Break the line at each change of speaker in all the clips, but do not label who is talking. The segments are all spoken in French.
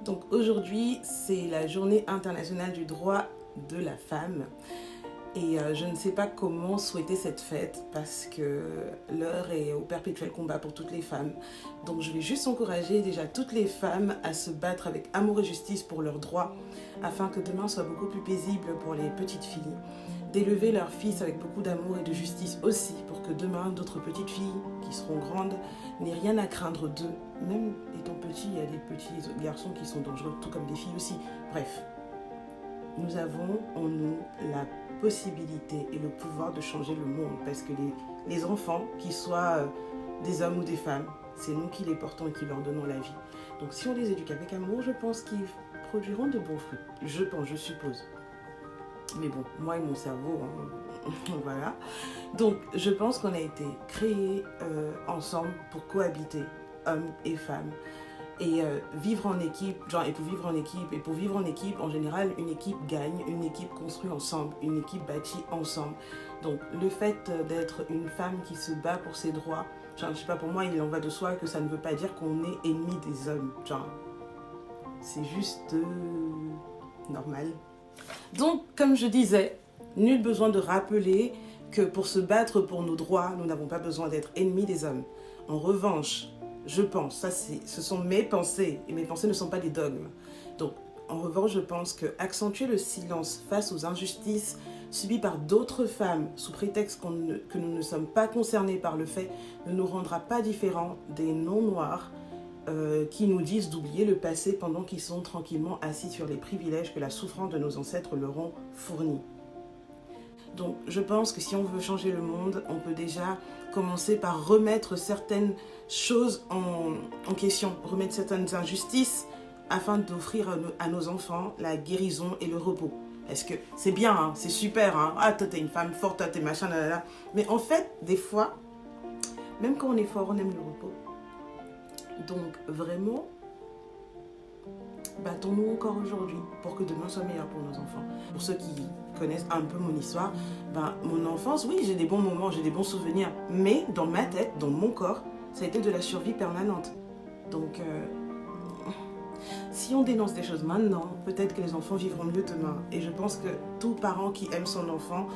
Donc aujourd'hui, c'est la journée internationale du droit de la femme. Et je ne sais pas comment souhaiter cette fête parce que l'heure est au perpétuel combat pour toutes les femmes. Donc je vais juste encourager déjà toutes les femmes à se battre avec amour et justice pour leurs droits afin que demain soit beaucoup plus paisible pour les petites filles. D'élever leurs fils avec beaucoup d'amour et de justice aussi pour que demain d'autres petites filles qui seront grandes n'aient rien à craindre d'eux. Même étant petits, il y a des petits garçons qui sont dangereux, tout comme des filles aussi. Bref, nous avons en nous la possibilité et le pouvoir de changer le monde parce que les enfants, qu'ils soient des hommes ou des femmes, c'est nous qui les portons et qui leur donnons la vie. Donc si on les éduque avec amour, je pense qu'ils produiront de bons fruits. Je pense, je suppose. Mais bon, moi et mon cerveau, hein, voilà. Donc je pense qu'on a été créés ensemble pour cohabiter, hommes et femmes. Et vivre en équipe, et pour vivre en équipe, en général, une équipe gagne, une équipe construit ensemble, une équipe bâtie ensemble. Donc le fait d'être une femme qui se bat pour ses droits, je sais pas, pour moi, il en va de soi que ça ne veut pas dire qu'on est ennemi des hommes. C'est juste normal. Donc, comme je disais, nul besoin de rappeler que pour se battre pour nos droits, nous n'avons pas besoin d'être ennemis des hommes. En revanche, je pense, ce sont mes pensées, et mes pensées ne sont pas des dogmes. Donc, en revanche, je pense que accentuer le silence face aux injustices subies par d'autres femmes, sous prétexte que nous ne sommes pas concernés par le fait, ne nous rendra pas différents des non-noirs qui nous disent d'oublier le passé pendant qu'ils sont tranquillement assis sur les privilèges que la souffrance de nos ancêtres leur ont fournis. Donc je pense que si on veut changer le monde, on peut déjà commencer par remettre certaines choses en question, remettre certaines injustices afin d'offrir à nos enfants la guérison et le repos. Parce que c'est bien, hein, c'est super, hein. Ah, toi t'es une femme forte, toi t'es machin, là. Mais en fait, des fois, même quand on est fort, on aime le repos. Donc vraiment, battons-nous encore aujourd'hui pour que demain soit meilleur pour nos enfants. Pour ceux qui connaissent un peu mon histoire, mon enfance, oui, j'ai des bons moments, j'ai des bons souvenirs, mais dans ma tête, dans mon corps, ça a été de la survie permanente. Donc, si on dénonce des choses maintenant, peut-être que les enfants vivront mieux demain. Et je pense que tout parent qui aime son enfant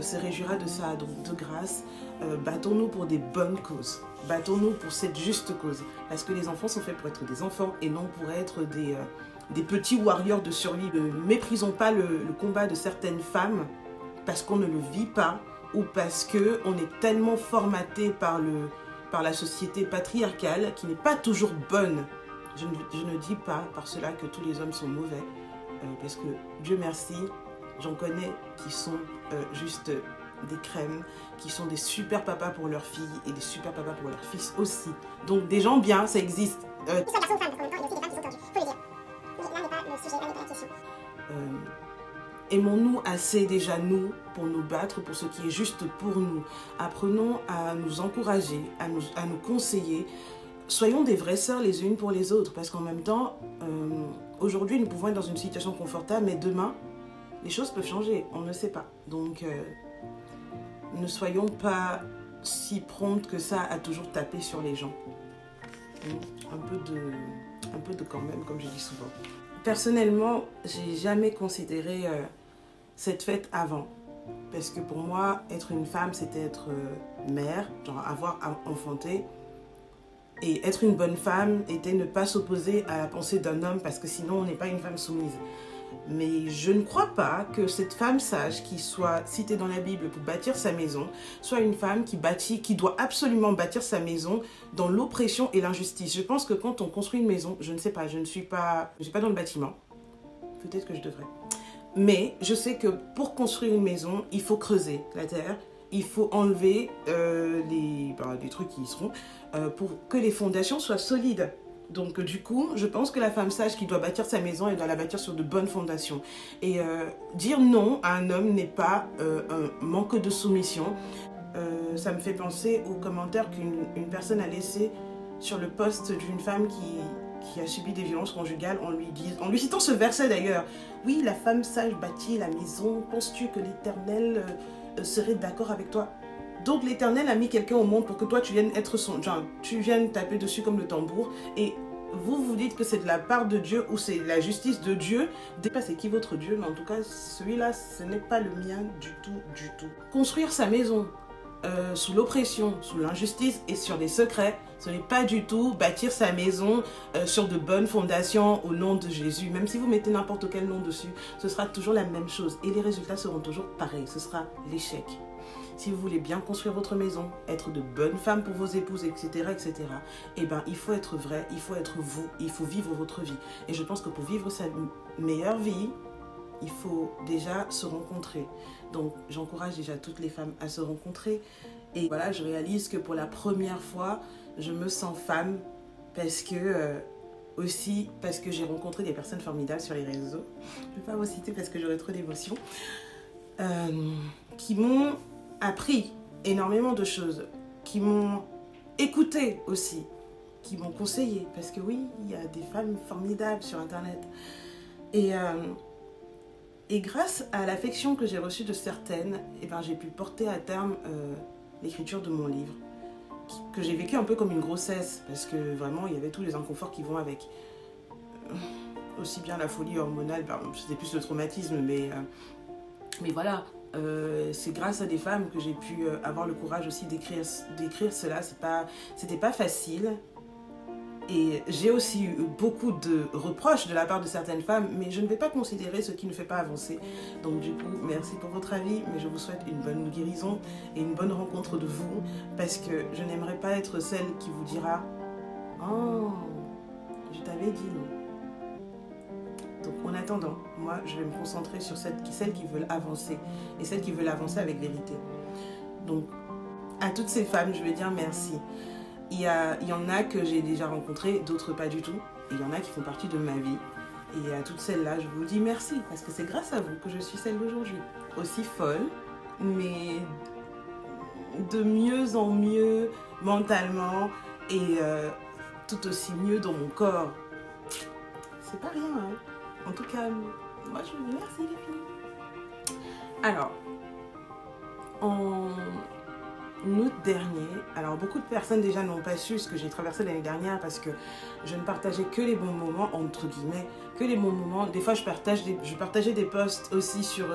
se réjouira de ça. Donc, de grâce, battons-nous pour des bonnes causes. Battons-nous pour cette juste cause. Parce que les enfants sont faits pour être des enfants et non pour être des petits warriors de survie. Ne méprisons pas le combat de certaines femmes parce qu'on ne le vit pas ou parce qu'on est tellement formaté par la société patriarcale qui n'est pas toujours bonne. Je ne dis pas par cela que tous les hommes sont mauvais, parce que Dieu merci, j'en connais qui sont juste des crèmes, qui sont des super papas pour leurs filles et des super papas pour leurs fils aussi. Donc des gens bien, ça existe.
Qu'ils soient garçons ou femmes, parce qu'en même temps, il y a aussi des femmes qui sont tordues, faut le dire. Mais là n'est pas le sujet, là n'est pas la question.
Aimons-nous assez déjà nous pour nous battre pour ce qui est juste pour nous. Apprenons à nous encourager, à nous conseiller. Soyons des vraies sœurs les unes pour les autres, parce qu'en même temps, aujourd'hui nous pouvons être dans une situation confortable, mais demain, les choses peuvent changer, on ne sait pas. Donc, ne soyons pas si promptes que ça à toujours taper sur les gens. Un peu de quand même, comme je dis souvent. Personnellement, j'ai jamais considéré cette fête avant. Parce que pour moi, être une femme, c'était être mère, avoir enfanté. Et être une bonne femme était ne pas s'opposer à la pensée d'un homme parce que sinon on n'est pas une femme soumise. Mais je ne crois pas que cette femme sage qui soit citée dans la Bible pour bâtir sa maison soit une femme qui doit absolument bâtir sa maison dans l'oppression et l'injustice. Je pense que quand on construit une maison, je ne sais pas, je ne suis pas dans le bâtiment. Peut-être que je devrais. Mais je sais que pour construire une maison, il faut creuser la terre. Il faut enlever des trucs qui y seront pour que les fondations soient solides. Donc du coup, je pense que la femme sage qui doit bâtir sa maison, elle doit la bâtir sur de bonnes fondations. Et dire non à un homme n'est pas un manque de soumission. Ça me fait penser aux commentaires qu'une personne a laissé sur le post d'une femme qui a subi des violences conjugales en lui citant ce verset d'ailleurs. Oui, la femme sage bâtit la maison, penses-tu que l'Éternel serait d'accord avec toi? Donc l'Éternel a mis quelqu'un au monde pour que toi tu viennes être tu viennes taper dessus comme le tambour et vous vous dites que c'est de la part de Dieu ou c'est la justice de Dieu, c'est qui votre Dieu, mais en tout cas, celui-là, ce n'est pas le mien du tout, du tout. Construire sa maison sous l'oppression, sous l'injustice et sur les secrets, ce n'est pas du tout bâtir sa maison sur de bonnes fondations au nom de Jésus. Même si vous mettez n'importe quel nom dessus, ce sera toujours la même chose et les résultats seront toujours pareils. Ce sera l'échec. Si vous voulez bien construire votre maison, être de bonnes femmes pour vos épouses, etc., etc., eh ben, il faut être vrai, il faut être vous, il faut vivre votre vie. Et je pense que pour vivre sa meilleure vie, il faut déjà se rencontrer. Donc, j'encourage déjà toutes les femmes à se rencontrer. Et voilà, je réalise que pour la première fois, je me sens femme parce que... aussi parce que j'ai rencontré des personnes formidables sur les réseaux. Je ne vais pas vous citer parce que j'aurais trop d'émotions. Qui m'ont appris énormément de choses, qui m'ont écouté aussi, qui m'ont conseillé. Parce que oui, il y a des femmes formidables sur Internet. Et grâce à l'affection que j'ai reçue de certaines, eh ben, j'ai pu porter à terme l'écriture de mon livre, que j'ai vécu un peu comme une grossesse, parce que vraiment, il y avait tous les inconforts qui vont avec. Aussi bien la folie hormonale, c'était plus le traumatisme, mais voilà, c'est grâce à des femmes que j'ai pu avoir le courage aussi d'écrire cela. C'était pas facile. Et j'ai aussi eu beaucoup de reproches de la part de certaines femmes, mais je ne vais pas considérer ce qui ne fait pas avancer. Donc du coup, merci pour votre avis, mais je vous souhaite une bonne guérison et une bonne rencontre de vous, parce que je n'aimerais pas être celle qui vous dira « Oh, je t'avais dit non ». Donc en attendant, moi je vais me concentrer sur celles qui veulent avancer, et celles qui veulent avancer avec vérité. Donc à toutes ces femmes, je vais dire merci. Il y en a que j'ai déjà rencontrées, d'autres pas du tout. Et il y en a qui font partie de ma vie. Et à toutes celles-là, je vous dis merci, parce que c'est grâce à vous que je suis celle d'aujourd'hui. Aussi folle, mais de mieux en mieux mentalement et tout aussi mieux dans mon corps. C'est pas rien, hein. En tout cas, moi je vous dis merci les filles. Alors, en août dernier, alors beaucoup de personnes déjà n'ont pas su ce que j'ai traversé l'année dernière parce que je ne partageais que les bons moments, entre guillemets, que les bons moments. Des fois je partageais des posts aussi sur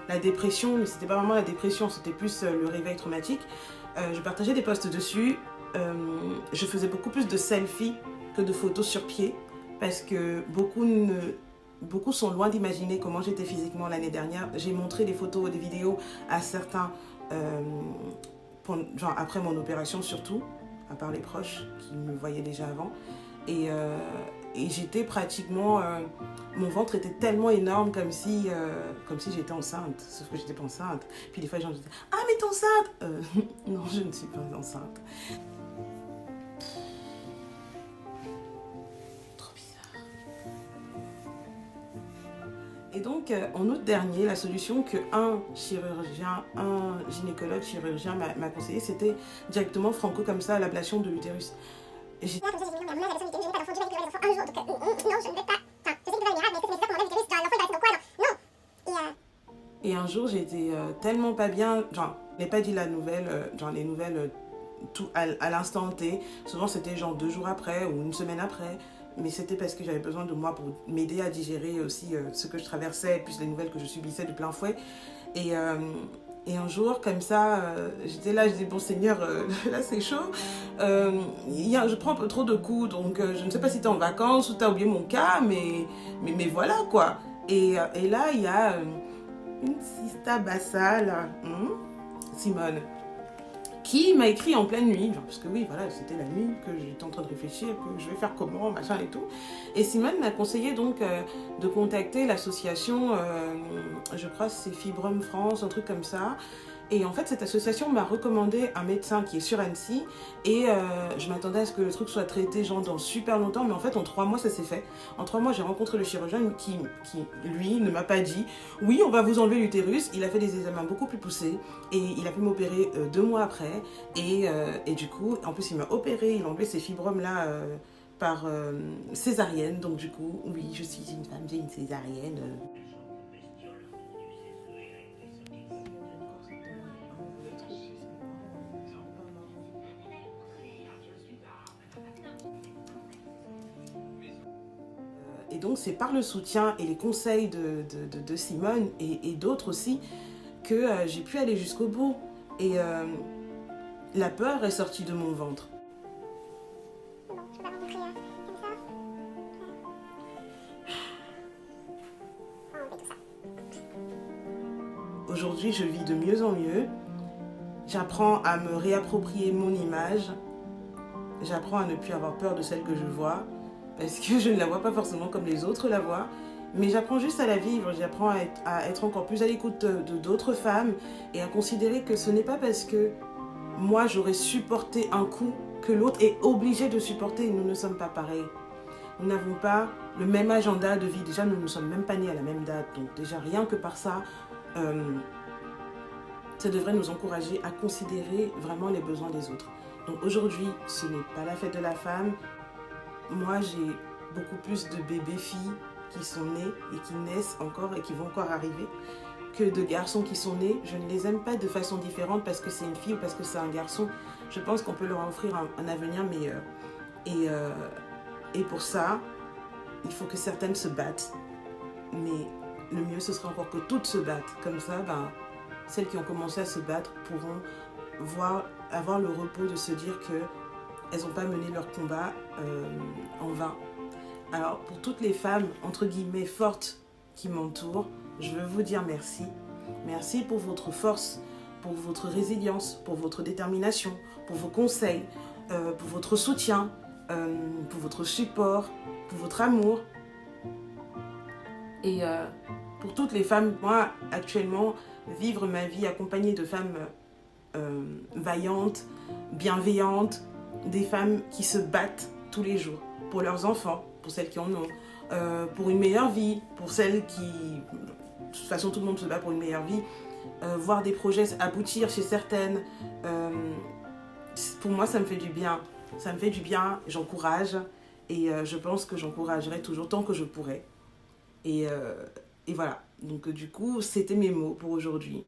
la dépression, mais c'était pas vraiment la dépression, c'était plus le réveil traumatique. Je partageais des posts dessus, je faisais beaucoup plus de selfies que de photos sur pied parce que beaucoup sont loin d'imaginer comment j'étais physiquement l'année dernière. J'ai montré des photos, des vidéos à certains genre après mon opération surtout, à part les proches qui me voyaient déjà avant. Et j'étais pratiquement... mon ventre était tellement énorme comme si j'étais enceinte. Sauf que j'étais pas enceinte. Puis des fois les gens disaient « Ah mais t'es enceinte !» Non, je ne suis pas enceinte. Trop bizarre. Et donc, en août dernier, la solution qu'un gynécologue chirurgien m'a conseillé, c'était directement franco comme ça, l'ablation de l'utérus. Et j'ai...
Là, comme ça, j'ai dit, non, mais moi, l'ablation du utérus, je n'ai pas d'enfant, je vais récupérer les enfants un jour, donc non, je ne vais pas. Enfin, je sais que c'est pas un miracle, mais est-ce que c'est nécessaire pour mon l'utérus, genre, l'enfant, il va rester dans quoi, non.
Et un jour, j'étais tellement pas bien, genre, je n'ai pas dit la nouvelle, genre les nouvelles tout à l'instant T. Souvent, c'était genre 2 jours après ou une semaine après. Mais c'était parce que j'avais besoin de moi pour m'aider à digérer aussi ce que je traversais, plus les nouvelles que je subissais de plein fouet. Et un jour, comme ça, j'étais là, je dis, bon Seigneur, là c'est chaud. Je prends un peu trop de coups, donc je ne sais pas si tu es en vacances ou tu as oublié mon cas, mais voilà quoi. Et là, il y a une sista bassa, là, Simone, qui m'a écrit en pleine nuit, genre, parce que oui, voilà, c'était la nuit que j'étais en train de réfléchir, que je vais faire comment, machin et tout. Et Simone m'a conseillé donc de contacter l'association, je crois que c'est Fibrom France, un truc comme ça. Et en fait, cette association m'a recommandé un médecin qui est sur Annecy. Et je m'attendais à ce que le truc soit traité genre dans super longtemps. Mais en fait, en 3 mois, ça s'est fait. En 3 mois, j'ai rencontré le chirurgien qui lui, ne m'a pas dit « Oui, on va vous enlever l'utérus ». Il a fait des examens beaucoup plus poussés. Et il a pu m'opérer 2 mois après. Et du coup, en plus, il m'a opéré. Il a enlevé ces fibromes-là par césarienne. Donc du coup, oui, je suis une femme, j'ai une césarienne. Et donc c'est par le soutien et les conseils de Simone et d'autres aussi que j'ai pu aller jusqu'au bout. Et la peur est sortie de mon ventre.
Bon, je vais pas rencontrer comme ça. On va enlever tout ça.
Aujourd'hui, je vis de mieux en mieux. J'apprends à me réapproprier mon image. J'apprends à ne plus avoir peur de celle que je vois, parce que je ne la vois pas forcément comme les autres la voient. Mais j'apprends juste à la vivre, j'apprends à être encore plus à l'écoute d'autres femmes et à considérer que ce n'est pas parce que moi j'aurais supporté un coup que l'autre est obligé de supporter. Nous ne sommes pas pareils. Nous n'avons pas le même agenda de vie. Déjà, nous ne sommes même pas nés à la même date. Donc déjà, rien que par ça, ça devrait nous encourager à considérer vraiment les besoins des autres. Donc aujourd'hui, ce n'est pas la fête de la femme. Moi, j'ai beaucoup plus de bébés-filles qui sont nés et qui naissent encore et qui vont encore arriver que de garçons qui sont nés. Je ne les aime pas de façon différente parce que c'est une fille ou parce que c'est un garçon. Je pense qu'on peut leur offrir un avenir meilleur. Et pour ça, il faut que certaines se battent. Mais le mieux, ce serait encore que toutes se battent. Comme ça, celles qui ont commencé à se battre pourront avoir le repos de se dire qu'elles n'ont pas mené leur combat en vain. Alors, pour toutes les femmes, entre guillemets, fortes qui m'entourent, je veux vous dire merci. Merci pour votre force, pour votre résilience, pour votre détermination, pour vos conseils, pour votre soutien, pour votre support, pour votre amour. Et pour toutes les femmes, moi, actuellement, vivre ma vie accompagnée de femmes vaillantes, bienveillantes, des femmes qui se battent tous les jours pour leurs enfants, pour celles qui en ont, pour une meilleure vie, pour celles qui... De toute façon, tout le monde se bat pour une meilleure vie. Voir des projets aboutir chez certaines, pour moi, ça me fait du bien. Ça me fait du bien, j'encourage. Et je pense que j'encouragerai toujours tant que je pourrai. Et voilà. Donc du coup, c'était mes mots pour aujourd'hui.